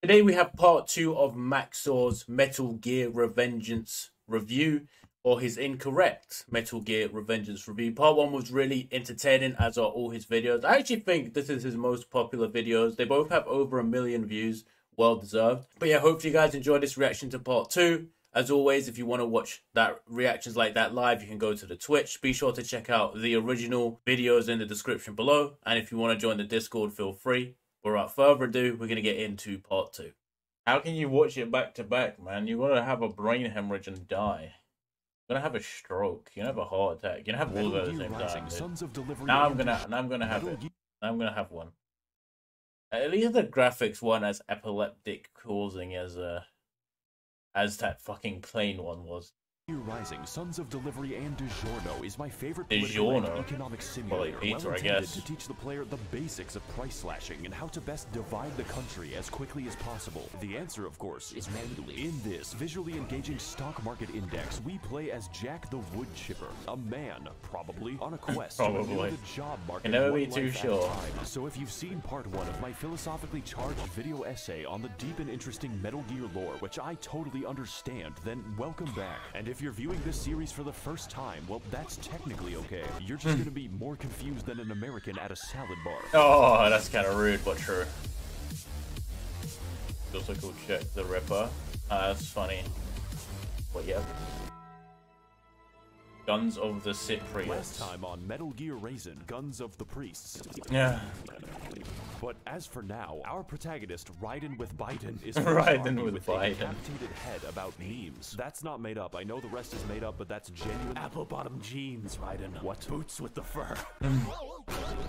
Today we have part 2 of Max0r's Metal Gear Revengeance review, or his incorrect Metal Gear Revengeance review. Part 1 was really entertaining, as are all his videos. I actually think this is his most popular videos. They both have over 1 million views, well deserved. But yeah, hopefully you guys enjoyed this reaction to part 2. As always, if you want to watch that reactions like that live, you can go to the Twitch. Be sure to check out the original videos in the description below. And if you want to join the Discord, feel free. Without further ado, we're going to get into part 2. How can you watch it back to back, man? You're going to have a brain hemorrhage and die. You're going to have a stroke. You're going to have a heart attack. You're going to have all of those at the same time. Now I'm going to have it. I'm going to have one. At least the graphics weren't as epileptic causing as that fucking plane one was. Rising, Sons of Delivery and DiGiorno is my favorite economic simulator, pizza, well intended to teach the player the basics of price slashing and how to best divide the country as quickly as possible. The answer, of course, is manually. In this visually engaging stock market index, we play as Jack the Wood Chipper, a man, probably, on a quest to review the job market. Can never be too sure. So if you've seen part 1 of my philosophically charged video essay on the deep and interesting Metal Gear lore, which I totally understand, then welcome back. And if you're viewing this series for the first time, well, that's technically okay. You're just gonna be more confused than an American at a salad bar. Oh, that's kind of rude, but true. Feels like we'll check the Ripper. That's funny. But yeah. Guns of the Cypriots. Last time on Metal Gear Raisin, Guns of the Priests. Yeah. But as for now, our protagonist, Raiden with Biden, is Raiden with a decapitated head about memes. That's not made up. I know the rest is made up, but that's genuine. Apple-bottom jeans, Raiden. What? Boots with the fur.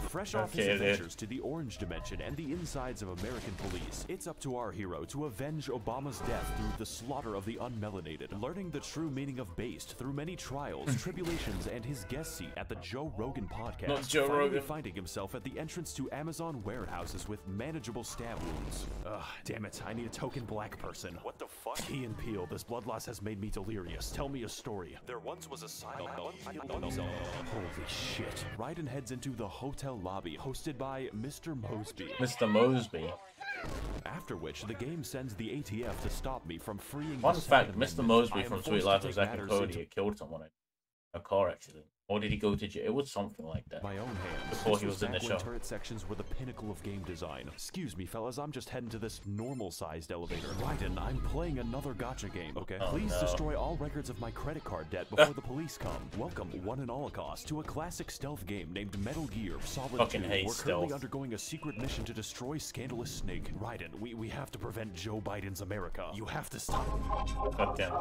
Fresh off his adventures to the Orange Dimension and the insides of American police, it's up to our hero to avenge Obama's death through the slaughter of the unmelanated, learning the true meaning of based through many trials, tribulations, and his guest seat at the Joe Rogan podcast. Not Joe Rogan. Finding himself at the entrance to Amazon warehouses with manageable stab wounds. Ugh, damn it, I need a token black person. What the fuck? Key and Peele, this blood loss has made me delirious. Tell me a story. There once was a silent... Holy shit. Raiden heads into the hotel lobby, hosted by Mr. Mosby. Mr. Mosby. After which, the game sends the ATF to stop me from freeing... Fun fact, Mr. Mosby from Sweet Life of Zack and Cody killed someone in a car accident. Or did he go to jail? It was something like that. My own hands. Before he was in the show. Turret sections were the pinnacle of game design. Excuse me, fellas, I'm just heading to this normal-sized elevator. Raiden, I'm playing another gacha game, okay? Oh, Please destroy all records of my credit card debt before the police come. Welcome, one and all cost, to a classic stealth game named Metal Gear Solid 2. We're currently undergoing a secret mission to destroy Scandalous Snake. Raiden, we have to prevent Joe Biden's America. You have to stop him. Fuck them.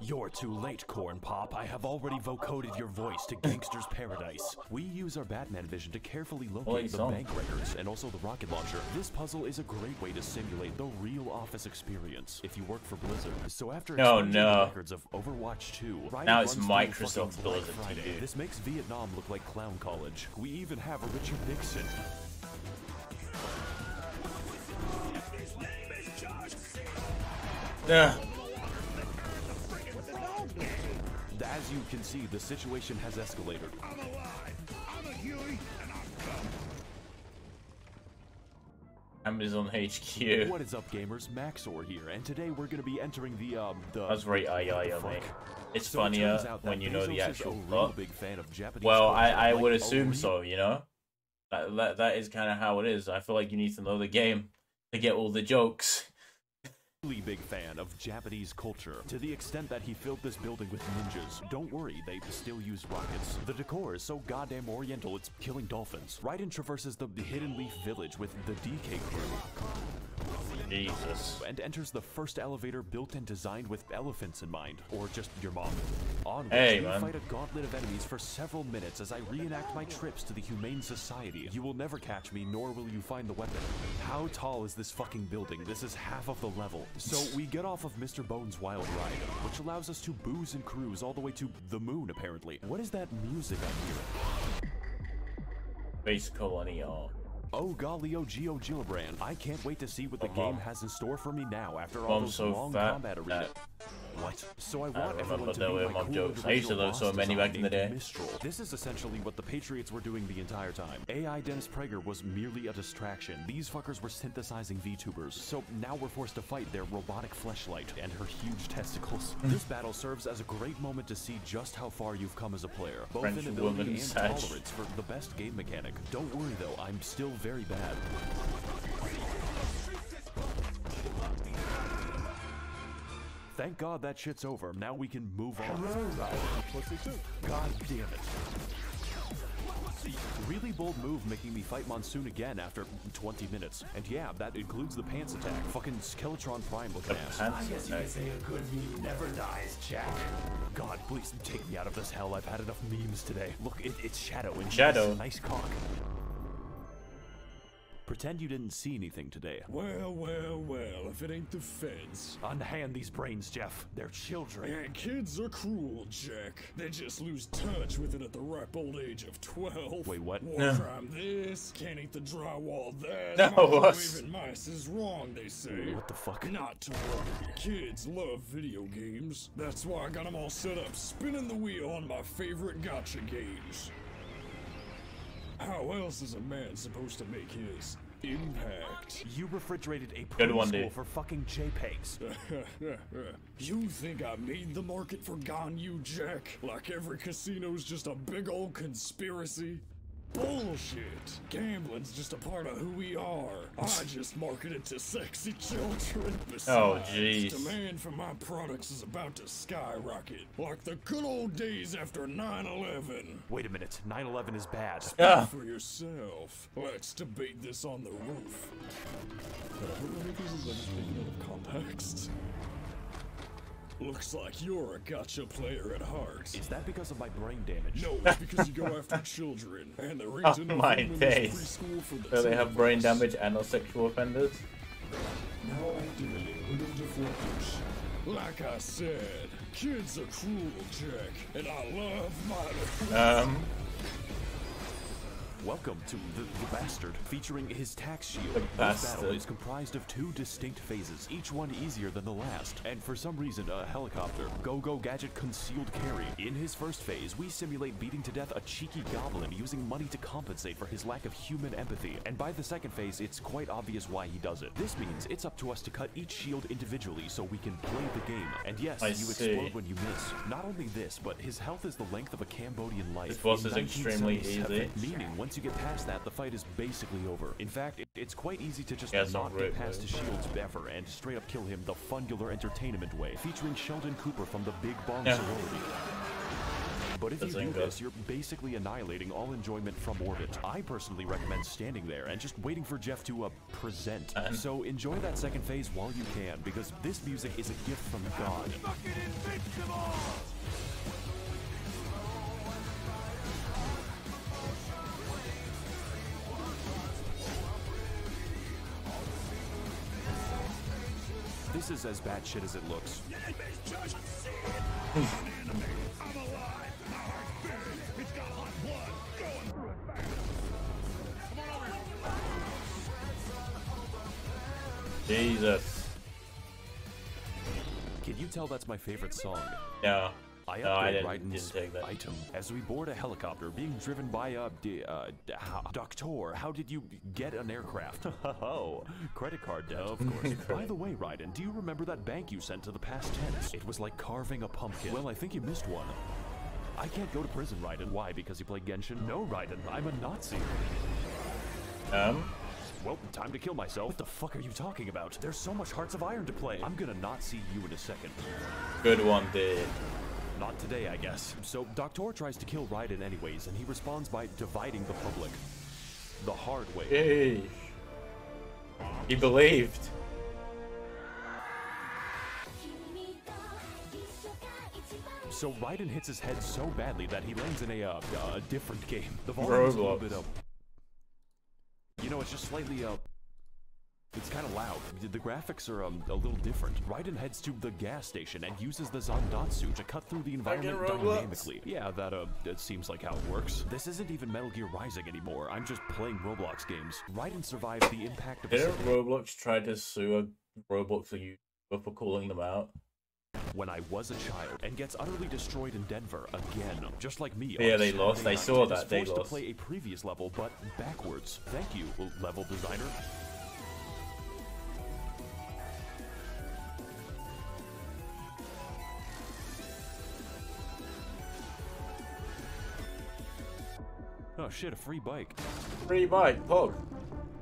You're too late, Corn Pop. I have already vocoded your voice to Gangster's Paradise. We use our Batman vision to carefully locate the bank records and also the rocket launcher. This puzzle is a great way to simulate the real office experience if you work for Blizzard. So after the records of Overwatch 2, now it's Microsoft Blizzard. This makes Vietnam look like clown college. We even have a Richard Nixon. Yeah. As you can see, the situation has escalated. I'm alive. I'm a Huey, and I'm coming. Amazon HQ. What is up, gamers? Max0r here, and today we're going to be entering the That's very mate. It's so funnier when you know the actual plot. Big fan of Japanese well, I would assume so, you know? That is kind of how it is. I feel like you need to know the game to get all the jokes. Big fan of Japanese culture, to the extent that he filled this building with ninjas. Don't worry, they still use rockets. The decor is so goddamn oriental, it's killing dolphins. Raiden traverses the Hidden Leaf Village with the DK crew. Jesus. And enters the first elevator built and designed with elephants in mind. Or just your mom. On which you fight a gauntlet of enemies for several minutes as I reenact my trips to the Humane Society. You will never catch me, nor will you find the weapon. How tall is this fucking building? This is half of the level. So we get off of Mr. Bones' wild ride, which allows us to booze and cruise all the way to the moon, apparently. What is that music I'm hearing? Base Colony, Oh golly, oh Geo Gillibrand. I can't wait to see what the game has in store for me now after all those long combat arenas. What? So I want everyone to there be were my mob cool jokes. I used to original love so boss many design back in the day. named Max0r. This is essentially what the Patriots were doing the entire time. AI Dennis Prager was merely a distraction. These fuckers were synthesizing VTubers. So now we're forced to fight their robotic fleshlight and her huge testicles. This battle serves as a great moment to see just how far you've come as a player, both French in ability woman and sag. tolerance for the best game mechanic. Don't worry though, I'm still very bad. Thank God that shit's over. Now we can move on. God damn it. Really bold move making me fight Monsoon again after 20 minutes. And yeah, that includes the pants attack. Fucking Skeletron Prime looking ass. I guess you could say a good meme never dies, Jack. God, please take me out of this hell. I've had enough memes today. Look, it's Shadow. And Shadow. Nice cock. Pretend you didn't see anything today. Well, well, well, if it ain't the feds. Unhand these brains, Jeff. They're children. And kids are cruel, Jack. They just lose touch with it at the ripe old age of 12. Wait, what? War crime this, can't eat the drywall that. No, Microwaving mice is wrong, they say. What the fuck? Not to worry. Kids love video games. That's why I got them all set up, spinning the wheel on my favorite gotcha games. How else is a man supposed to make his impact? You refrigerated a Good one, preschool dude. for fucking JPEGs. You think I made the market for Ganyu, Jack? Like every casino's just a big old conspiracy? Bullshit. Gambling's just a part of who we are. I just market it to sexy children. Besides, jeez. demand for my products is about to skyrocket. Like the good old days after 9/11. Wait a minute, 9/11 is bad. Ah. For yourself. Let's debate this on the roof. But I hope none of this is like taken out of context. Looks like you're a gotcha player at heart. Is that because of my brain damage? No, it's because you go after children, and there ain't Oh enough my room in days. this preschool for the So they two have of brain us. damage and are sexual offenders. Now activating window deflectors. Like I said, kids are cruel, Jack, and I love my Welcome to the Bastard, featuring his tax shield. The This battle Bastard. is comprised of 2 distinct phases, each one easier than the last. And for some reason, a helicopter, Go-Go Gadget Concealed Carry. In his first phase, we simulate beating to death a cheeky goblin using money to compensate for his lack of human empathy. And by the second phase, it's quite obvious why he does it. This means it's up to us to cut each shield individually so we can play the game. And yes, I you see. explode when you miss. Not only this, but his health is the length of a Cambodian life. This boss in is extremely 1977, easy. Meaning, once you get past that, the fight is basically over. In fact, it's quite easy to just Yeah, it's not not get great, past man. his shields ever and straight up kill him the fungular entertainment way, featuring Sheldon Cooper from the Big Bong Yeah. Sorority. But if you That's do ain't this, good. you're basically annihilating all enjoyment from orbit. I personally recommend standing there and just waiting for Jeff to present. And- So enjoy that second phase while you can, because this music is a gift from God. This is as bad shit as it looks. Jesus. Can you tell that's my favorite song? No. I No, I upgrade didn't Raiden's take that. item as we board a helicopter being driven by Doctor. How did you get an aircraft? Oh, credit card debt. Of course. By the way, Raiden, do you remember that bank you sent to the past tense? It was like carving a pumpkin. Well, I think you missed one. I can't go to prison, Raiden. Why? Because you play Genshin? No, Raiden. I'm a Nazi. Well, time to kill myself. What the fuck are you talking about? There's so much Hearts of Iron to play. I'm gonna not see you in a second. Good one, dude. Not today, I guess. So, Doctor tries to kill Raiden anyways, and he responds by dividing the public. The hard way. Hey. He believed. So, Raiden hits his head so badly that he lands in a different game. The volume is a little Roblox. bit you know, it's just slightly it's kind of loud. The graphics are a little different. Raiden heads to the gas station and uses the Zandatsu to cut through the environment Roblox. dynamically. Yeah, that it seems like how it works. This isn't even Metal Gear Rising anymore. I'm just playing Roblox games. Raiden survives the impact of a Didn't city. Roblox try to sue a Roblox YouTuber for calling them out? when I was a child and gets utterly destroyed in Denver again. Just like me. Yeah, they lost. I saw that. They lost. To play a previous level, but backwards. Thank you, level designer. Oh shit, a free bike. Free bike, Pog.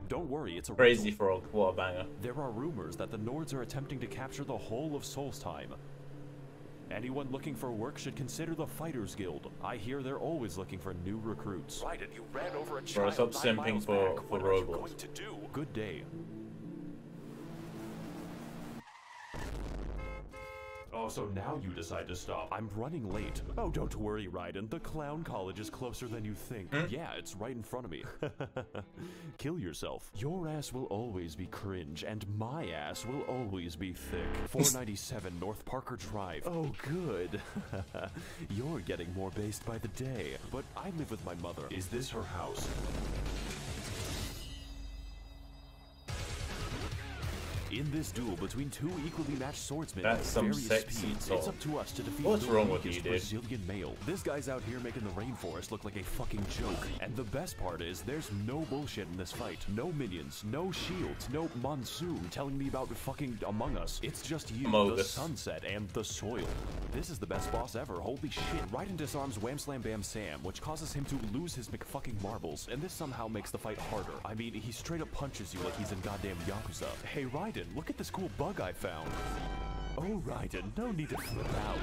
Don't worry, it's a Crazy rental. Frog, what a banger. There are rumors that the Nords are attempting to capture the whole of Solstheim. Anyone looking for work should consider the Fighters Guild. I hear they're always looking for new recruits. Raiden, you ran over a child. Bro, stop simping for robots. Going to do? Good day. Oh, so now you decide to stop. I'm running late. Oh, don't worry, Raiden. The clown college is closer than you think. Yeah, it's right in front of me. Kill yourself. Your ass will always be cringe, and my ass will always be thick. 497 North Parker Drive. Oh, good. You're getting more based by the day. But I live with my mother. Is this her house? In this duel between two equally matched swordsmen That's some various sexy speeds, talk. it's up to us to defeat What's the wrong with you, weakest dude? Brazilian male. This guy's out here making the rainforest look like a fucking joke. And the best part is, there's no bullshit in this fight. No minions, no shields, no monsoon telling me about fucking Among Us. It's just you, the sunset, and the soil. This is the best boss ever, holy shit. Raiden disarms Wham Slam Bam Sam, which causes him to lose his McFucking marbles, and this somehow makes the fight harder. I mean, he straight up punches you like he's in goddamn Yakuza. Hey Raiden, look at this cool bug I found. Oh, Raiden, no need to flip out.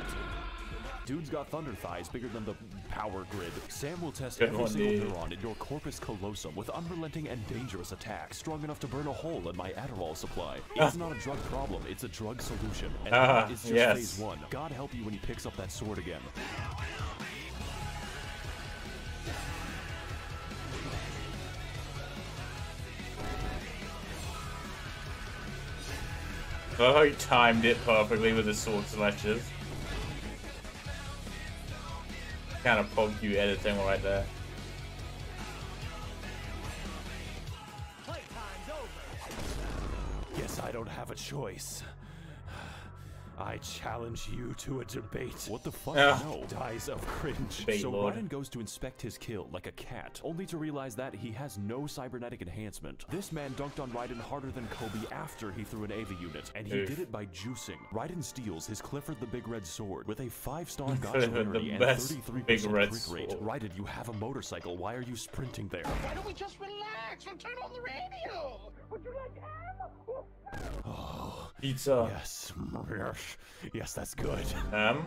Dude's got thunder thighs bigger than the power grid. Sam will test every single neuron in your corpus callosum with unrelenting and dangerous attacks, strong enough to burn a hole in my Adderall supply. It's not a drug problem, it's a drug solution. And that is just phase one. God help you when he picks up that sword again. Oh, he timed it perfectly with the sword slashes. Kind of pog you editing right there. Guess I don't have a choice. I challenge you to a debate. What the fuck? No. Dies of cringe. So Raiden goes to inspect his kill like a cat, only to realize that he has no cybernetic enhancement. This man dunked on Raiden harder than Kobe after he threw an AVA unit, and he did it by juicing. Raiden steals his Clifford the Big Red Sword with a 5-star gotcha rarity and 33% crit rate. Raiden, you have a motorcycle. Why are you sprinting there? Why don't we just relax and turn on the radio? Would you like ham? Oh, pizza. Yes. Yes, that's good. Damn,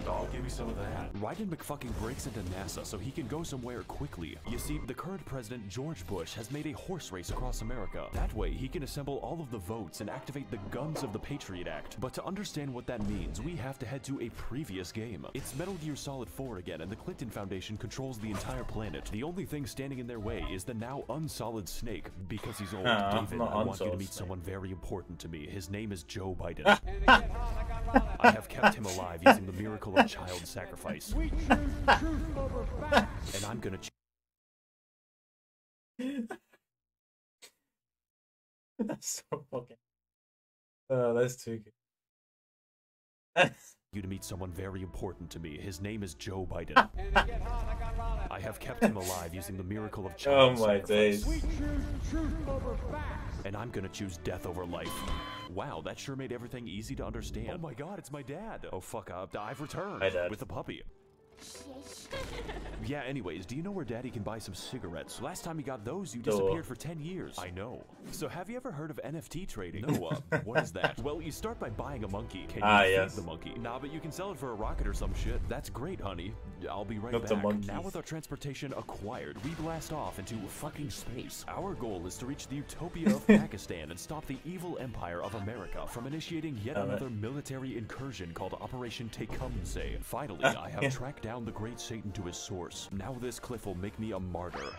dog, give me some of that. Raiden McFucking breaks into NASA so he can go somewhere quickly. You see, the current president, George Bush, has made a horse race across America. That way, he can assemble all of the votes and activate the guns of the Patriot Act. But to understand what that means, we have to head to a previous game. It's Metal Gear Solid 4 again, and the Clinton Foundation controls the entire planet. The only thing standing in their way is the now unsolid Snake, because he's old. David, I want you to meet someone very important to me. His name is Joe Biden. I have kept him alive using the miracle of child sacrifice. And I'm gonna That's so fucking... Oh, that's too good. You to meet someone very important to me. His name is Joe Biden. I have kept him alive using the miracle of child sacrifice. Days. And I'm gonna choose death over life. Wow, that sure made everything easy to understand. Oh my god, it's my dad. Oh fuck up, I've returned. Hi, Dad. With a puppy. Yeah, anyways, do you know where Daddy can buy some cigarettes? Last time you got those, you disappeared for 10 years. I know. So have you ever heard of NFT trading? No, what is that? Well, you start by buying a monkey. Can you feed the monkey? Nah, but you can sell it for a rocket or some shit. That's great, honey. I'll be right back. Now with our transportation acquired, we blast off into fucking space. Our goal is to reach the utopia of Pakistan and stop the evil empire of America from initiating yet another military incursion called Operation Tecumseh. Finally, I have tracked down the great Satan to his source. Now this cliff will make me a martyr.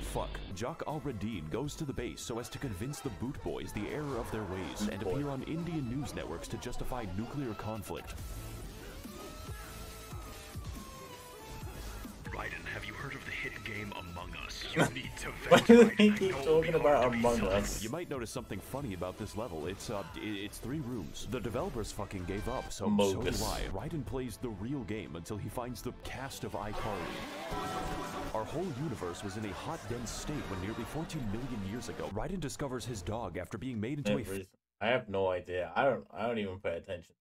Fuck. Jock al-Radin goes to the base so as to convince the Boot Boys the error of their ways and appear on Indian news networks to justify nuclear conflict. Raiden, have you heard of the hit game Among Us? Why do they keep talking about Among Us? You might notice something funny about this level. It's 3 rooms. The developers fucking gave up, so do I. Raiden plays the real game until he finds the cast of iCarly. Our whole universe was in a hot, dense state when nearly 14 million years ago, Raiden discovers his dog after being made into I have no idea. I don't even pay attention.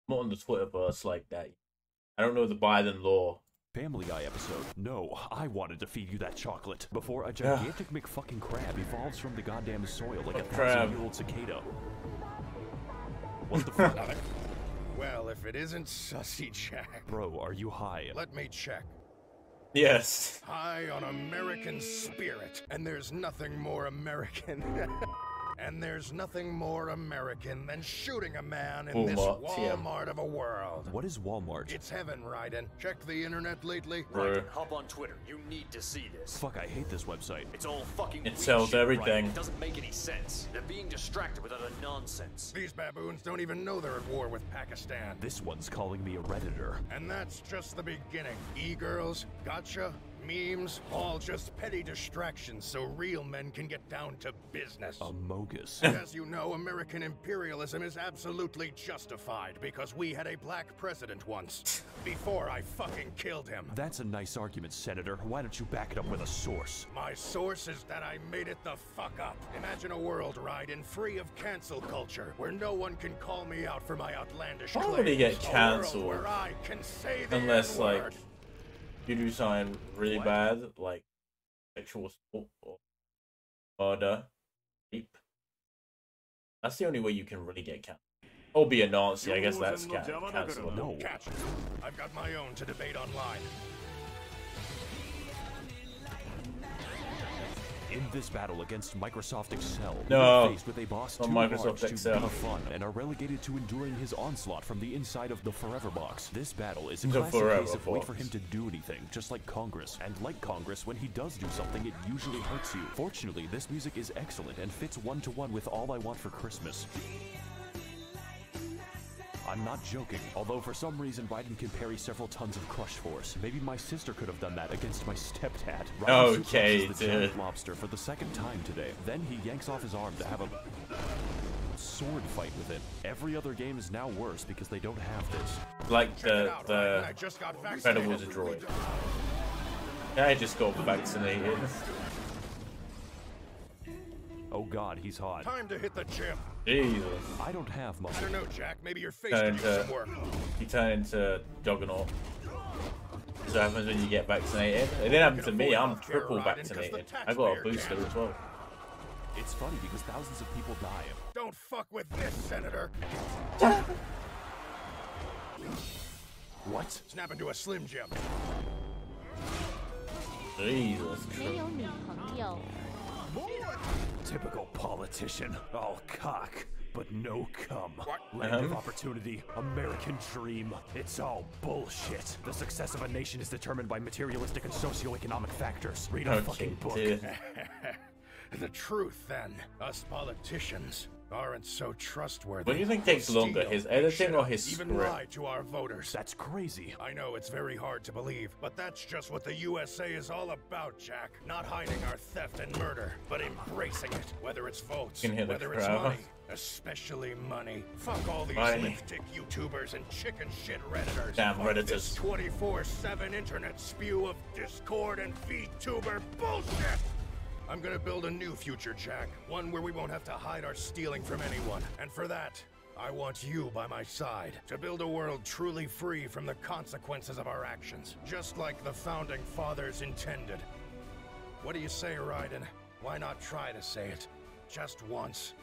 I'm not on the Twitterverse like that. I don't know the Biden law. Family Guy episode. No, I wanted to feed you that chocolate before a gigantic McFucking crab evolves from the goddamn soil like a 1,000-year-old cicada. What the fuck? Well, if it isn't Sussy Jack. Bro, are you high? Let me check. Yes. High on American spirit. And there's nothing more American. And there's nothing more American than shooting a man in this Walmart of a world. What is Walmart? It's heaven, Raiden. Checked the internet lately? Raiden, hop on Twitter. You need to see this. Fuck, I hate this website. It's all fucking It sells shit, everything. Raiden. It doesn't make any sense. They're being distracted with other nonsense. These baboons don't even know they're at war with Pakistan. This one's calling me a Redditor. And that's just the beginning. E-girls, gotcha, memes, all just petty distractions so real men can get down to business. Amogus. As you know, American imperialism is absolutely justified because we had a black president once. Before I fucking killed him. That's a nice argument, Senator. Why don't you back it up with a source? My source is that I made it the fuck up. Imagine a world, Raiden, free of cancel culture, where no one can call me out for my outlandish claims. Why would he get cancelled? Where I can say the Unless, N-word. like, you do something really bad, like sexual assault or murder, rape. That's the only way you can really get cancelled. Or be a Nazi, I guess that's cancelled. No. Catch. I've got my own to debate online. In this battle against Microsoft Excel, No. we're faced with a boss too Microsoft large Excel. to be fun and are relegated to enduring his onslaught from the inside of the Forever Box. This battle is a The classic Forever case of wait for Box. him to do anything, just like Congress. And like Congress, when he does do something, it usually hurts you. Fortunately, this music is excellent and fits one-to-one with All I Want for Christmas. I'm not joking, although for some reason Raiden can parry several tons of crush force. Maybe my sister could have done that against my stepdad. Raiden Okay, suplexes the giant lobster for the second time today. Then he yanks off his arm to have a sword fight with it. Every other game is now worse because they don't have this. Like the I just got Incredibles droid. Yeah, I just got vaccinated. Oh god, he's hot. Time to hit the gym. Jesus. I don't have I muscle. don't know, Jack. Maybe your face Turn could use into, some work. you turn into Juggernaut. That's what happens when you get vaccinated. It didn't happen to me, I'm triple vaccinated. I got a booster as well. It's funny because thousands of people die. Don't fuck with this, Senator. What? Snap into a Slim Jim. Jesus Christ. 没有女朋友。 Typical politician. All cock, but no cum. Land of opportunity, American dream. It's all bullshit. The success of a nation is determined by materialistic and socioeconomic factors. Read a fucking book. The truth, then. Us politicians aren't so trustworthy. What do you think takes longer, his editing or his even script? lie to our voters. That's crazy. I know it's very hard to believe, but that's just what the USA is all about, Jack. Not hiding our theft and murder, but embracing it. Whether it's votes, You can hear the whether it's crowd. money, especially money. Fuck all these Money. lipstick YouTubers and chicken shit Redditors. Damn Fuck Redditors. this 24/7 internet spew of Discord and VTuber bullshit. I'm gonna build a new future, Jack. One where we won't have to hide our stealing from anyone. And for that, I want you by my side. To build a world truly free from the consequences of our actions. Just like the Founding Fathers intended. What do you say, Raiden? Why not try to say it? Just once.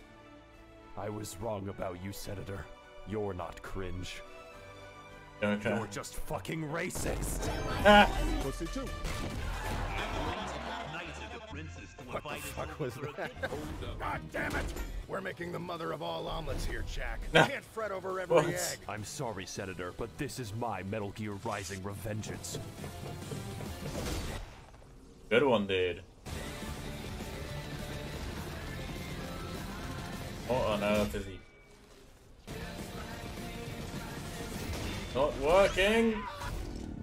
I was wrong about you, Senator. You're not cringe. Okay. You're just fucking racist. Pussy too. What the fuck was that? God damn it! We're making the mother of all omelets here, Jack. Can't fret over every What? egg. I'm sorry, Senator, but this is my Metal Gear Rising revengeance. Good one, dude. What on earth is he? Not working.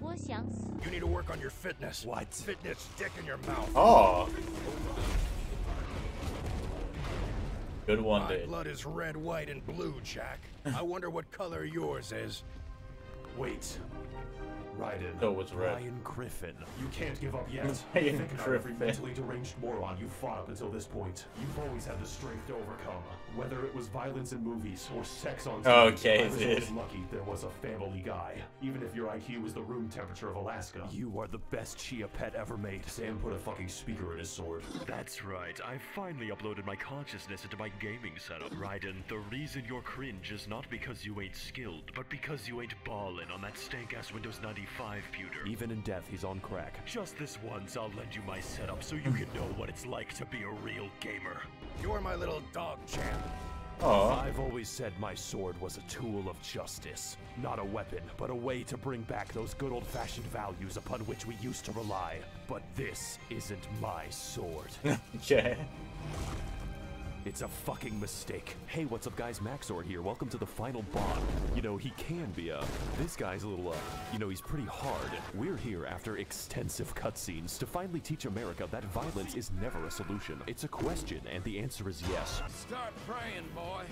我想死。 You need to work work on your fitness. What? Fitness stick in your mouth. Oh. Good one, My dude. blood is red, white, and blue, Jack. I wonder what color yours is. Wait. Raiden. No, it's red. Ryan Griffin. You can't give up yet. Ryan Think about every Griffin. mentally deranged moron you fought up until this point. You've always had the strength to overcome. Whether it was violence in movies or sex on TV, Okay, I was dude. always lucky there was a family guy. Even if your IQ was the room temperature of Alaska. You are the best Chia pet ever made. Sam put a fucking speaker in his sword. That's right. I finally uploaded my consciousness into my gaming setup. Raiden, the reason you're cringe is not because you ain't skilled, but because you ain't ballin' on that stank-ass Windows 95 pewter. Even in death, he's on crack. Just this once, I'll lend you my setup so you can know what it's like to be a real gamer. You're my little dog champ. Oh. I've always said my sword was a tool of justice. Not a weapon, but a way to bring back those good old-fashioned values upon which we used to rely. But this isn't my sword. Yeah. It's a fucking mistake. Hey, what's up guys, Max0r here. Welcome to the final bond. You know, he can be this guy's a little, you know, he's pretty hard. We're here after extensive cutscenes to finally teach America that violence is never a solution. It's a question, and the answer is yes. Start praying, boy.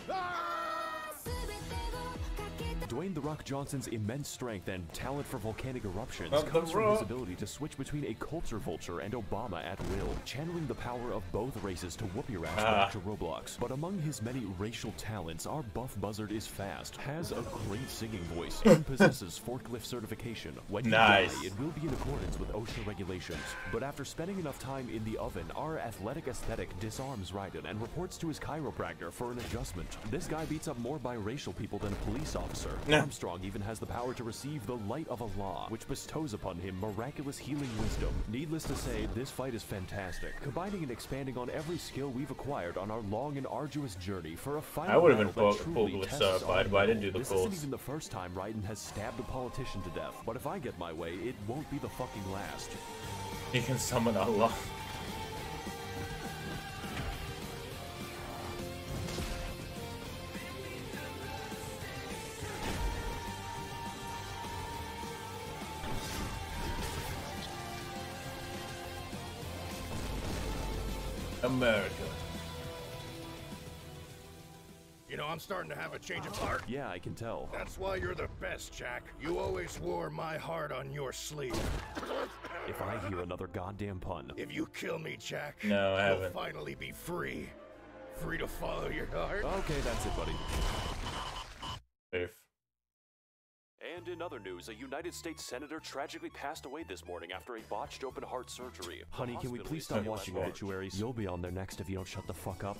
Dwayne "The Rock" Johnson's immense strength and talent for volcanic eruptions Not The comes from Rock. his ability to switch between a culture vulture and Obama at will, channeling the power of both races to whoop your ass to Roblox. But among his many racial talents, our buff buzzard is fast, has a great singing voice, and possesses forklift certification. When you Nice. die, it will be in accordance with OSHA regulations. But after spending enough time in the oven, our athletic aesthetic disarms Raiden and reports to his chiropractor for an adjustment. This guy beats up more biracial people than a police officer. No. Armstrong even has the power to receive the light of Allah, which bestows upon him miraculous healing wisdom. Needless to say, this fight is fantastic, combining and expanding on every skill we've acquired on our long and arduous journey for a final I would have been battle that truly forklift tests certified, our but I didn't do mettle. the This course. isn't even the first time Raiden has stabbed a politician to death, but if I get my way, it won't be the fucking last. You can summon Allah. America. You know, I'm starting to have a change of heart. Yeah, I can tell. That's why you're the best, Jack. You always wore my heart on your sleeve. If I hear another goddamn pun. If you kill me, Jack, No, I you'll haven't. finally be free. Free to follow your heart. Okay, that's it, buddy. Oof. And in other news, a United States senator tragically passed away this morning after a botched open heart surgery. Honey, can we please stop watching obituaries? You'll be on there next if you don't shut the fuck up.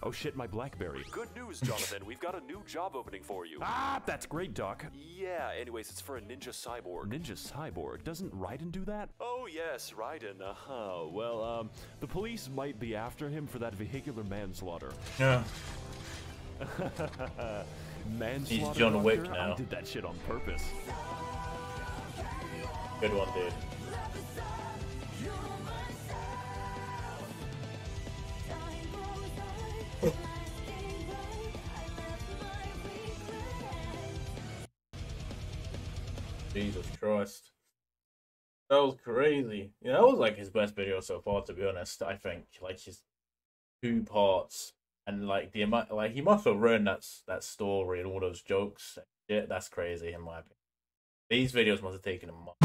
Oh shit, my BlackBerry. Good news, Jonathan. We've got a new job opening for you. Ah, that's great, Doc. Yeah, anyways, it's for a ninja cyborg. Ninja cyborg? Doesn't Raiden do that? Oh yes, Raiden. Well, the police might be after him for that vehicular manslaughter. Yeah. Manslaughter, He's John Wick Doctor? now. I did that shit on purpose. Good one, dude. Jesus Christ. That was crazy. Yeah, that was like his best video so far, to be honest. I think like his 2 parts and like the amount, like he must have ruined that story and all those jokes. Yeah, that's crazy in my opinion. These videos must have taken a month.